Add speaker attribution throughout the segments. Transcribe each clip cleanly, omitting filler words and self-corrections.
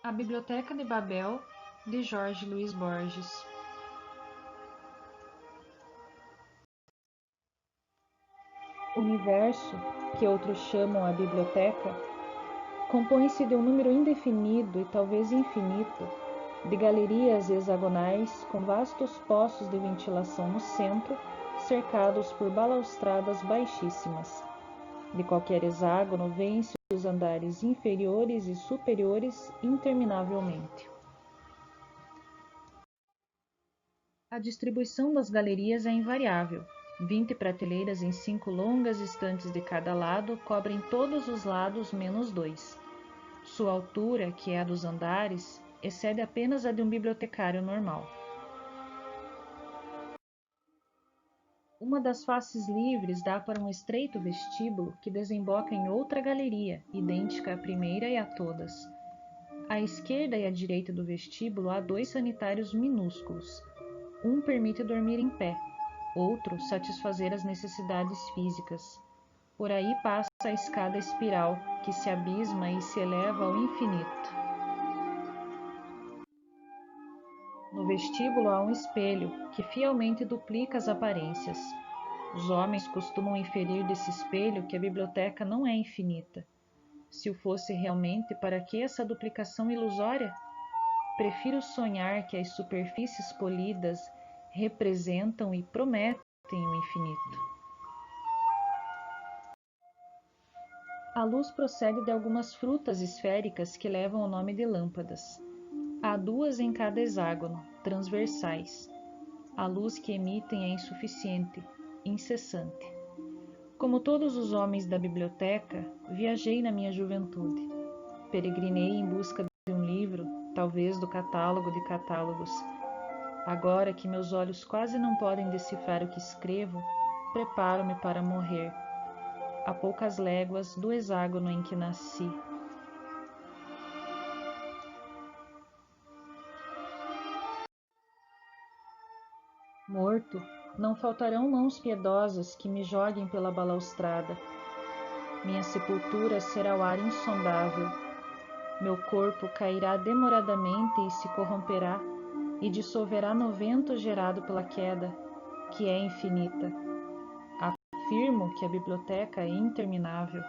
Speaker 1: A Biblioteca de Babel, de Jorge Luís Borges. O universo, que outros chamam a biblioteca, compõe-se de um número indefinido e talvez infinito de galerias hexagonais com vastos poços de ventilação no centro, cercados por balaustradas baixíssimas. De qualquer hexágono vêem-se os andares inferiores e superiores interminavelmente. A distribuição das galerias é invariável. 20 prateleiras em 5 longas estantes de cada lado cobrem todos os lados menos 2. Sua altura, que é a dos andares, excede apenas a de um bibliotecário normal. Uma das faces livres dá para um estreito vestíbulo que desemboca em outra galeria, idêntica à primeira e a todas. À esquerda e à direita do vestíbulo há 2 sanitários minúsculos. Um permite dormir em pé, outro satisfazer as necessidades físicas. Por aí passa a escada espiral, que se abisma e se eleva ao infinito. No vestíbulo há um espelho, que fielmente duplica as aparências. Os homens costumam inferir desse espelho que a biblioteca não é infinita. Se o fosse realmente, para que essa duplicação ilusória? Prefiro sonhar que as superfícies polidas representam e prometem o infinito. A luz procede de algumas frutas esféricas que levam o nome de lâmpadas. Há 2 em cada hexágono, transversais. A luz que emitem é insuficiente, incessante. Como todos os homens da biblioteca, viajei na minha juventude. Peregrinei em busca de um livro, talvez do catálogo de catálogos. Agora que meus olhos quase não podem decifrar o que escrevo, preparo-me para morrer, a poucas léguas do hexágono em que nasci. Morto, não faltarão mãos piedosas que me joguem pela balaustrada. Minha sepultura será o ar insondável. Meu corpo cairá demoradamente e se corromperá, e dissolverá no vento gerado pela queda, que é infinita. Afirmo que a biblioteca é interminável.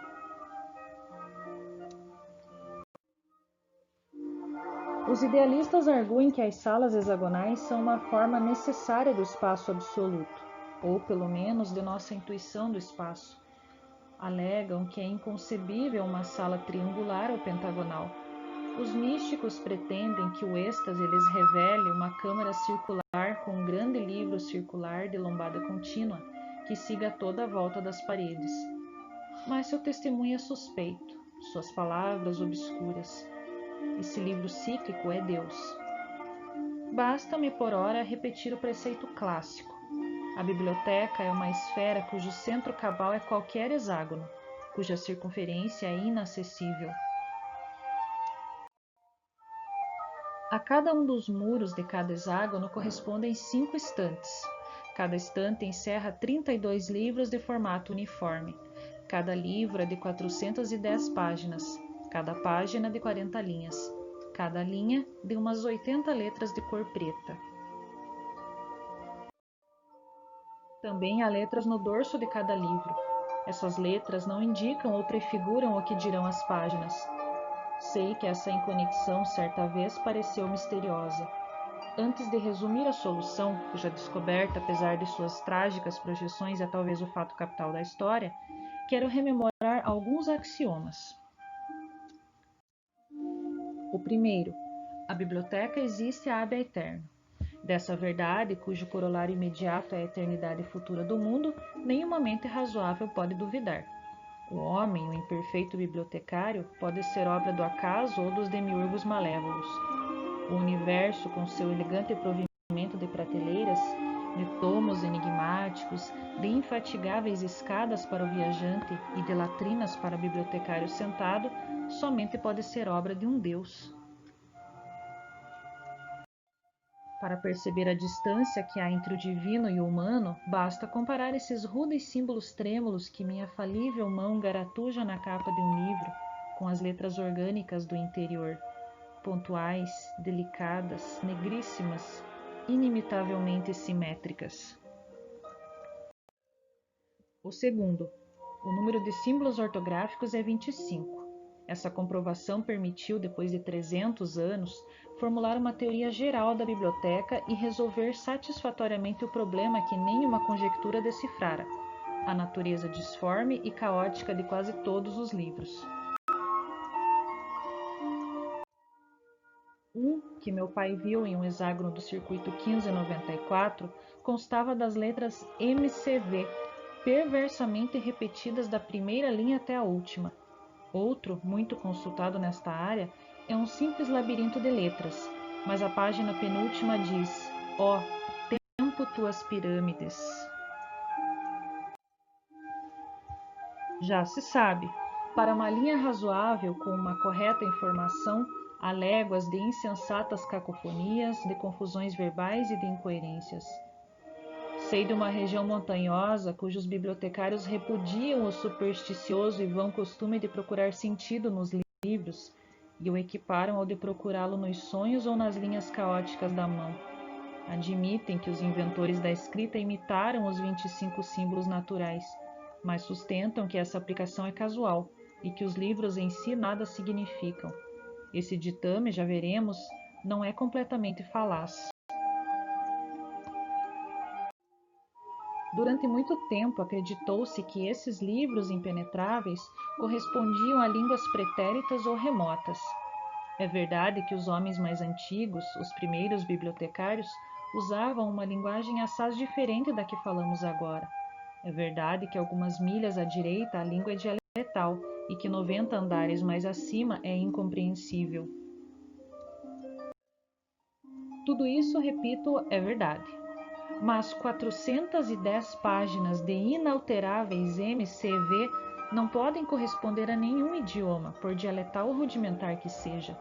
Speaker 1: Os idealistas arguem que as salas hexagonais são uma forma necessária do espaço absoluto, ou pelo menos de nossa intuição do espaço. Alegam que é inconcebível uma sala triangular ou pentagonal. Os místicos pretendem que o êxtase lhes revele uma câmara circular com um grande livro circular de lombada contínua que siga toda a volta das paredes. Mas seu testemunho é suspeito, suas palavras obscuras. Esse livro cíclico é Deus. Basta-me por ora repetir o preceito clássico. A biblioteca é uma esfera cujo centro cabal é qualquer hexágono, cuja circunferência é inacessível. A cada um dos muros de cada hexágono correspondem 5 estantes. Cada estante encerra 32 livros de formato uniforme. Cada livro é de 410 páginas, cada página de 40 linhas, cada linha de umas 80 letras de cor preta. Também há letras no dorso de cada livro. Essas letras não indicam ou prefiguram o que dirão as páginas. Sei que essa inconexão certa vez pareceu misteriosa. Antes de resumir a solução, cuja descoberta, apesar de suas trágicas projeções, é talvez o fato capital da história, quero rememorar alguns axiomas. O primeiro, a biblioteca existe ab aeterno. Dessa verdade, cujo corolário imediato é a eternidade futura do mundo, nenhuma mente razoável pode duvidar. O homem, o imperfeito bibliotecário, pode ser obra do acaso ou dos demiurgos malévolos. O universo, com seu elegante provimento de prateleiras, de tomos enigmáticos, de infatigáveis escadas para o viajante e de latrinas para o bibliotecário sentado, somente pode ser obra de um Deus. Para perceber a distância que há entre o divino e o humano, basta comparar esses rudes símbolos trêmulos que minha falível mão garatuja na capa de um livro, com as letras orgânicas do interior. pontuais, delicadas, negríssimas, inimitavelmente simétricas. O segundo, o número de símbolos ortográficos é 25. Essa comprovação permitiu, depois de 300 anos, formular uma teoria geral da biblioteca e resolver satisfatoriamente o problema que nenhuma conjectura decifrara: a natureza disforme e caótica de quase todos os livros. Um que meu pai viu em um hexágono do circuito 1594 constava das letras MCV, perversamente repetidas da primeira linha até a última. Outro, muito consultado nesta área, é um simples labirinto de letras, mas a página penúltima diz: ó, tempo tuas pirâmides. Já se sabe, para uma linha razoável com uma correta informação, há léguas de insensatas cacofonias, de confusões verbais e de incoerências. Sei de uma região montanhosa cujos bibliotecários repudiam o supersticioso e vão costume de procurar sentido nos livros e o equiparam ao de procurá-lo nos sonhos ou nas linhas caóticas da mão. Admitem que os inventores da escrita imitaram os 25 símbolos naturais, mas sustentam que essa aplicação é casual e que os livros em si nada significam. Esse ditame, já veremos, não é completamente falaz. Durante muito tempo acreditou-se que esses livros impenetráveis correspondiam a línguas pretéritas ou remotas. É verdade que os homens mais antigos, os primeiros bibliotecários, usavam uma linguagem assaz diferente da que falamos agora. É verdade que algumas milhas à direita a língua é dialetal e que 90 andares mais acima é incompreensível. Tudo isso, repito, é verdade. Mas 410 páginas de inalteráveis MCV não podem corresponder a nenhum idioma, por dialetal ou rudimentar que seja.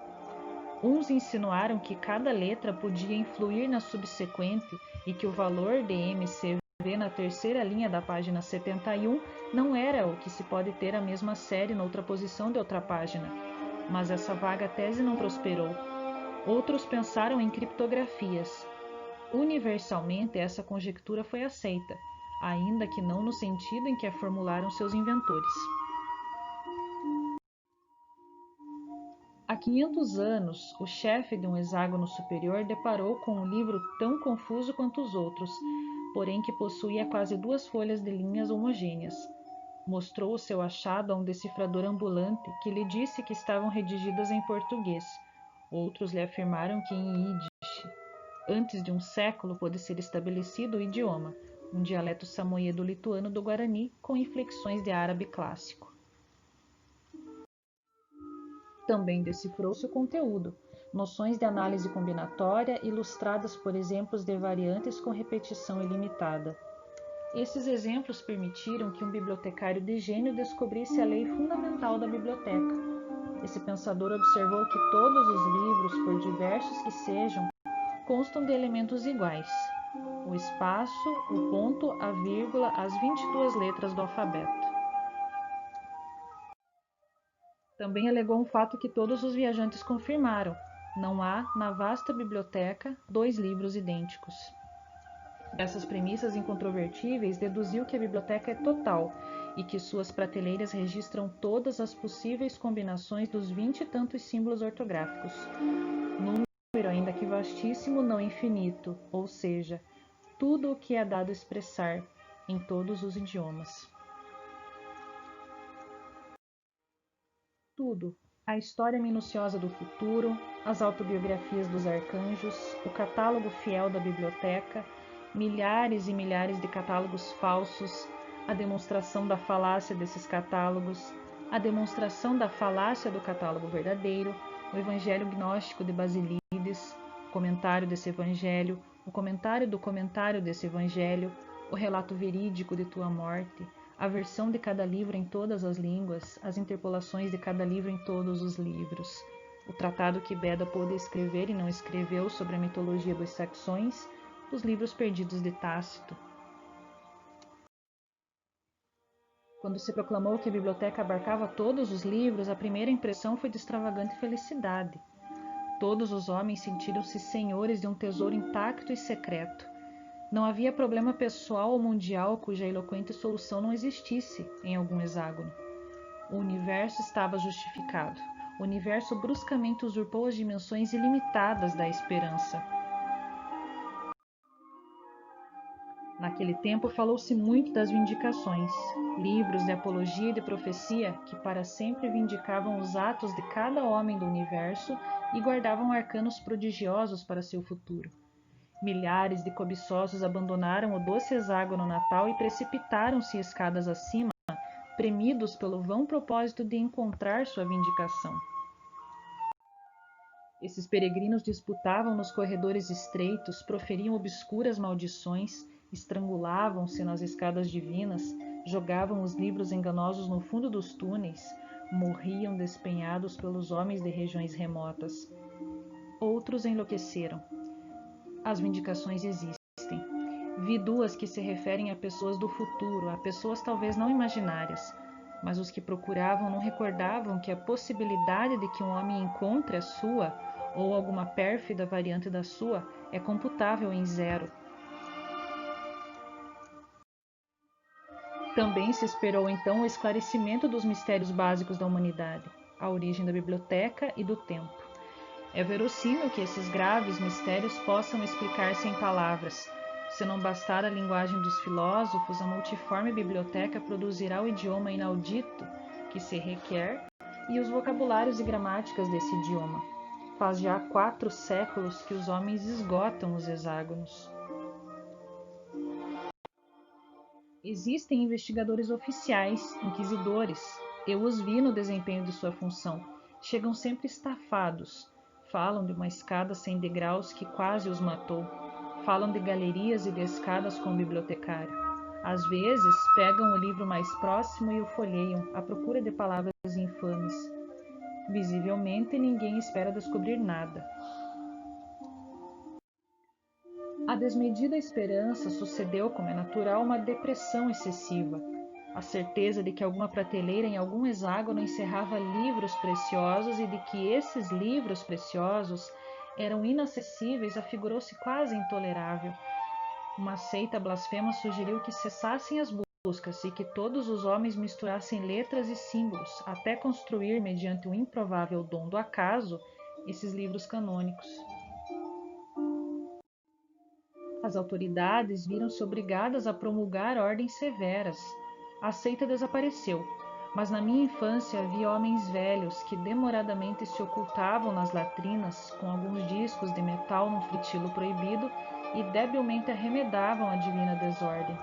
Speaker 1: Uns insinuaram que cada letra podia influir na subsequente e que o valor de MCV na terceira linha da página 71 não era o que se pode ter a mesma série noutra posição de outra página. Mas essa vaga tese não prosperou. Outros pensaram em criptografias. Universalmente, essa conjectura foi aceita, ainda que não no sentido em que a formularam seus inventores. Há 500 anos, o chefe de um hexágono superior deparou com um livro tão confuso quanto os outros, porém que possuía quase 2 folhas de linhas homogêneas. Mostrou o seu achado a um decifrador ambulante, que lhe disse que estavam redigidas em português. Outros lhe afirmaram que em Yiddish. Antes de um século pôde ser estabelecido o idioma, um dialeto samoiedo-lituano do Guarani com inflexões de árabe clássico. Também decifrou-se o conteúdo, noções de análise combinatória ilustradas por exemplos de variantes com repetição ilimitada. Esses exemplos permitiram que um bibliotecário de gênio descobrisse a lei fundamental da biblioteca. Esse pensador observou que todos os livros, por diversos que sejam, constam de elementos iguais: o espaço, o ponto, a vírgula, as 22 letras do alfabeto. Também alegou um fato que todos os viajantes confirmaram: não há, na vasta biblioteca, 2 livros idênticos. Dessas premissas incontrovertíveis, deduziu que a biblioteca é total e que suas prateleiras registram todas as possíveis combinações dos 20 e tantos símbolos ortográficos. Número, ainda que vastíssimo, não infinito, ou seja, tudo o que é dado expressar em todos os idiomas. Tudo. A história minuciosa do futuro, as autobiografias dos arcanjos, o catálogo fiel da biblioteca, milhares e milhares de catálogos falsos, a demonstração da falácia desses catálogos, a demonstração da falácia do catálogo verdadeiro, o evangelho gnóstico de Basílides, o comentário desse evangelho, o comentário do comentário desse evangelho, o relato verídico de tua morte, a versão de cada livro em todas as línguas, as interpolações de cada livro em todos os livros, o tratado que Beda pôde escrever e não escreveu sobre a mitologia dos saxões, os livros perdidos de Tácito. Quando se proclamou que a biblioteca abarcava todos os livros, a primeira impressão foi de extravagante felicidade. Todos os homens sentiram-se senhores de um tesouro intacto e secreto. Não havia problema pessoal ou mundial cuja eloquente solução não existisse em algum hexágono. O universo estava justificado. O universo bruscamente usurpou as dimensões ilimitadas da esperança. Naquele tempo falou-se muito das vindicações, livros de apologia e de profecia que para sempre vindicavam os atos de cada homem do universo e guardavam arcanos prodigiosos para seu futuro. Milhares de cobiçosos abandonaram o doce hexágono natal e precipitaram-se escadas acima, premidos pelo vão propósito de encontrar sua vindicação. Esses peregrinos disputavam nos corredores estreitos, proferiam obscuras maldições, estrangulavam-se nas escadas divinas, jogavam os livros enganosos no fundo dos túneis, morriam despenhados pelos homens de regiões remotas. Outros enlouqueceram. As vindicações existem. Vi duas que se referem a pessoas do futuro, a pessoas talvez não imaginárias, mas os que procuravam não recordavam que a possibilidade de que um homem encontre a sua, ou alguma pérfida variante da sua, é computável em zero. Também se esperou então o esclarecimento dos mistérios básicos da humanidade, a origem da biblioteca e do tempo. É verossímil que esses graves mistérios possam explicar-se em palavras. Se não bastar a linguagem dos filósofos, a multiforme biblioteca produzirá o idioma inaudito que se requer e os vocabulários e gramáticas desse idioma. Faz já 4 séculos que os homens esgotam os hexágonos. Existem investigadores oficiais, inquisidores. Eu os vi no desempenho de sua função. Chegam sempre estafados. Falam de uma escada sem degraus que quase os matou. Falam de galerias e de escadas com o bibliotecário. Às vezes, pegam o livro mais próximo e o folheiam, à procura de palavras infames. Visivelmente, ninguém espera descobrir nada. A desmedida esperança sucedeu, como é natural, uma depressão excessiva. A certeza de que alguma prateleira em algum hexágono encerrava livros preciosos e de que esses livros preciosos eram inacessíveis afigurou-se quase intolerável. Uma seita blasfema sugeriu que cessassem as buscas e que todos os homens misturassem letras e símbolos, até construir, mediante o improvável dom do acaso, esses livros canônicos. As autoridades viram-se obrigadas a promulgar ordens severas. A seita desapareceu, mas na minha infância havia homens velhos que demoradamente se ocultavam nas latrinas com alguns discos de metal num fitilo proibido e debilmente arremedavam a divina desordem.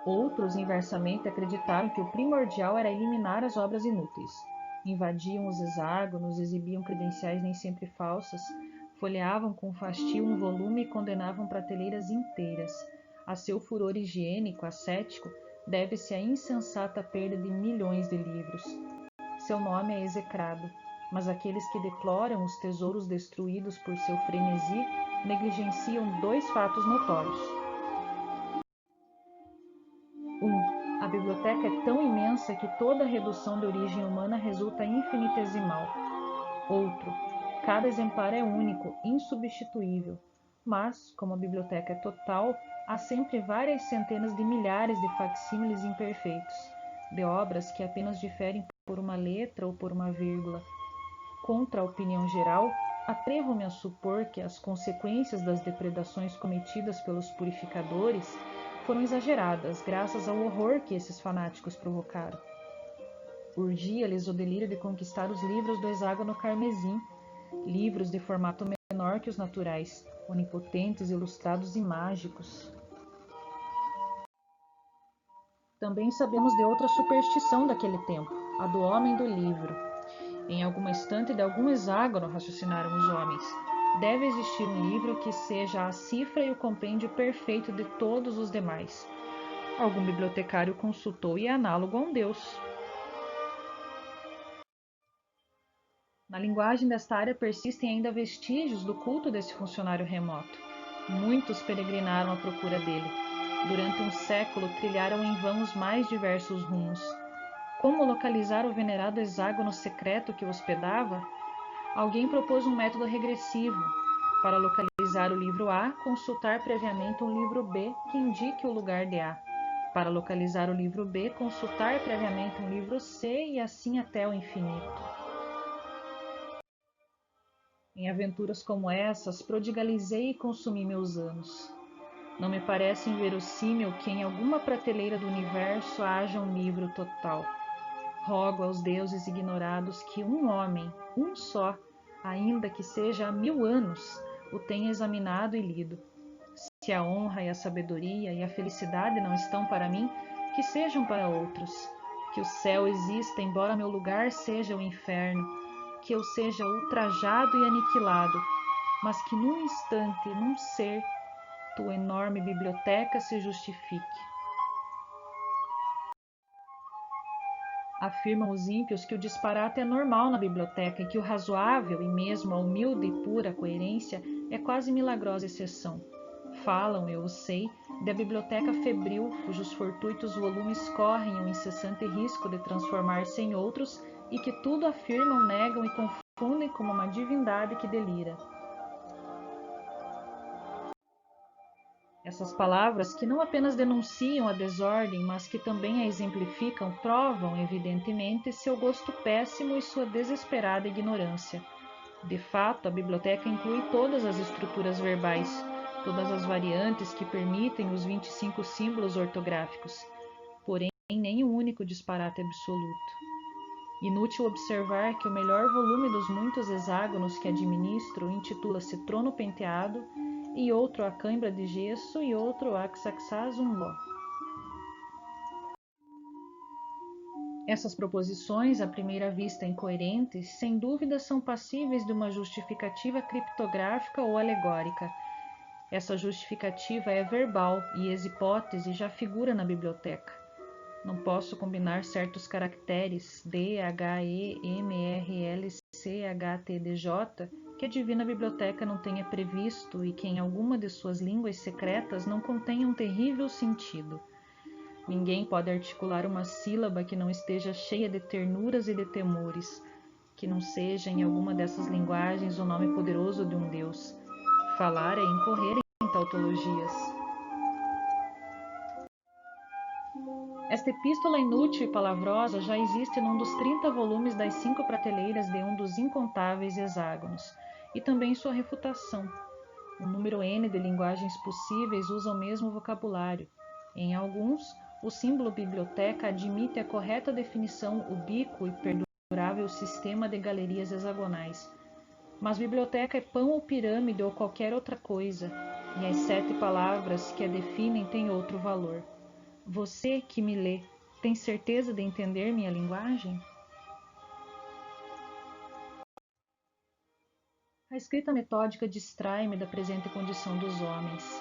Speaker 1: Outros, inversamente, acreditaram que o primordial era eliminar as obras inúteis. Invadiam os hexágonos, exibiam credenciais nem sempre falsas, folheavam com fastio um volume e condenavam prateleiras inteiras. A seu furor higiênico, ascético, deve-se a insensata perda de milhões de livros. Seu nome é execrado, mas aqueles que deploram os tesouros destruídos por seu frenesi negligenciam 2 fatos notórios. A biblioteca é tão imensa que toda redução de origem humana resulta infinitesimal. Outro, cada exemplar é único, insubstituível. Mas, como a biblioteca é total, há sempre várias centenas de milhares de facsímiles imperfeitos, de obras que apenas diferem por uma letra ou por uma vírgula. Contra a opinião geral, atrevo-me a supor que as consequências das depredações cometidas pelos purificadores foram exageradas, graças ao horror que esses fanáticos provocaram. Urgia-lhes o delírio de conquistar os livros do hexágono carmesim, livros de formato menor que os naturais, onipotentes, ilustrados e mágicos. Também sabemos de outra superstição daquele tempo, a do homem do livro. Em alguma estante de algum hexágono, raciocinaram os homens, deve existir um livro que seja a cifra e o compêndio perfeito de todos os demais. Algum bibliotecário consultou e é análogo a um deus. Na linguagem desta área persistem ainda vestígios do culto desse funcionário remoto. Muitos peregrinaram à procura dele. Durante um século trilharam em vão os mais diversos rumos. como localizar o venerado hexágono secreto que o hospedava, alguém propôs um método regressivo. Para localizar o livro A, consultar previamente um livro B que indique o lugar de A. Para localizar o livro B, consultar previamente um livro C e assim até o infinito. Em aventuras como essas, prodigalizei e consumi meus anos. Não me parece inverossímil que em alguma prateleira do universo haja um livro total. Rogo aos deuses ignorados que um homem, um só, ainda que seja há 1000 anos, o tenha examinado e lido. Se a honra e a sabedoria e a felicidade não estão para mim, que sejam para outros. Que o céu exista, embora meu lugar seja o inferno, que eu seja ultrajado e aniquilado, mas que num instante, num ser, tua enorme biblioteca se justifique. Afirmam os ímpios que o disparate é normal na biblioteca e que o razoável e mesmo a humilde e pura coerência é quase milagrosa exceção. Falam, eu o sei, da biblioteca febril, cujos fortuitos volumes correm o incessante risco de transformar-se em outros e que tudo afirmam, negam e confundem como uma divindade que delira. Essas palavras, que não apenas denunciam a desordem, mas que também a exemplificam, provam, evidentemente, seu gosto péssimo e sua desesperada ignorância. De fato, a biblioteca inclui todas as estruturas verbais, todas as variantes que permitem os 25 símbolos ortográficos, porém nenhum único disparate absoluto. Inútil observar que o melhor volume dos muitos hexágonos que administro intitula-se Trono Penteado, e outro a Cãibra de Gesso e outro a Xaxazumló. Essas proposições, à primeira vista incoerentes, sem dúvida são passíveis de uma justificativa criptográfica ou alegórica. Essa justificativa é verbal e as hipóteses já figura na biblioteca. Não posso combinar certos caracteres D, H, E, M, R, L, C, H, T, D, J que a Divina Biblioteca não tenha previsto e que em alguma de suas línguas secretas não contenha um terrível sentido. Ninguém pode articular uma sílaba que não esteja cheia de ternuras e de temores, que não seja em alguma dessas linguagens o nome poderoso de um Deus. Falar é incorrer em tautologias. Esta epístola inútil e palavrosa já existe num dos 30 volumes das 5 prateleiras de um dos incontáveis hexágonos, e também sua refutação. Um número N de linguagens possíveis usa o mesmo vocabulário. Em alguns, o símbolo biblioteca admite a correta definição ubíquo e perdurável sistema de galerias hexagonais. Mas biblioteca é pão ou pirâmide ou qualquer outra coisa, e as 7 palavras que a definem têm outro valor. Você que me lê, tem certeza de entender minha linguagem? A escrita metódica distrai-me da presente condição dos homens.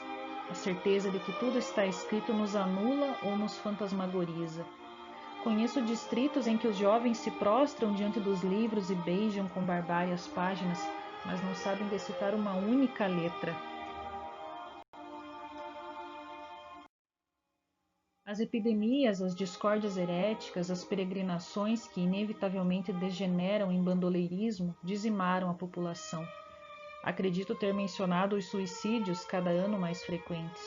Speaker 1: A certeza de que tudo está escrito nos anula ou nos fantasmagoriza. Conheço distritos em que os jovens se prostram diante dos livros e beijam com barbárie as páginas, mas não sabem decifrar uma única letra. As epidemias, as discórdias heréticas, as peregrinações que inevitavelmente degeneram em bandoleirismo dizimaram a população. Acredito ter mencionado os suicídios cada ano mais frequentes.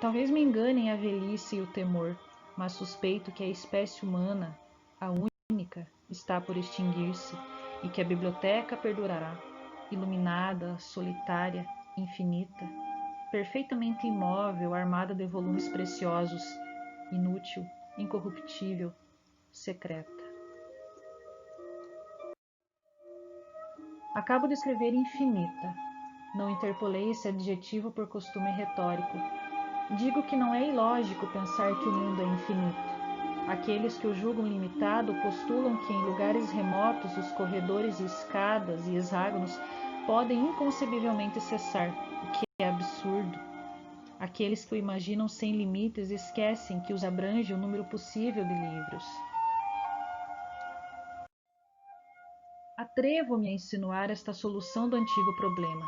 Speaker 1: Talvez me enganem a velhice e o temor, mas suspeito que a espécie humana, a única, está por extinguir-se e que a biblioteca perdurará, iluminada, solitária, infinita, perfeitamente imóvel, armada de volumes preciosos, inútil, incorruptível, secreta. Acabo de escrever infinita. Não interpolei esse adjetivo por costume retórico. Digo que não é ilógico pensar que o mundo é infinito. Aqueles que o julgam limitado postulam que em lugares remotos os corredores e escadas e hexágonos podem inconcebivelmente cessar, o que é absurdo. Aqueles que o imaginam sem limites esquecem que os abrange o número possível de livros. Atrevo-me a insinuar esta solução do antigo problema.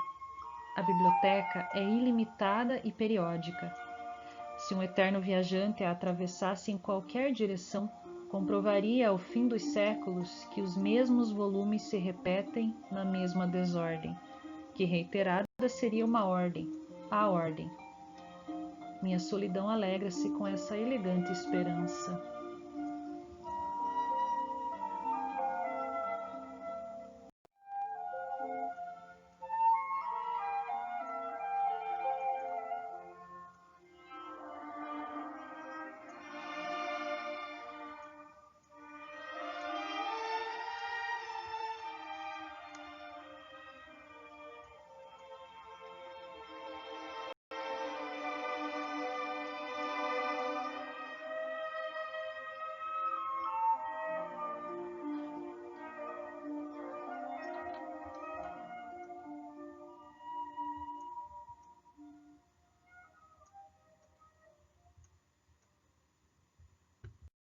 Speaker 1: A biblioteca é ilimitada e periódica. Se um eterno viajante a atravessasse em qualquer direção, comprovaria ao fim dos séculos que os mesmos volumes se repetem na mesma desordem, que reiterada seria uma ordem, a ordem. Minha solidão alegra-se com essa elegante esperança.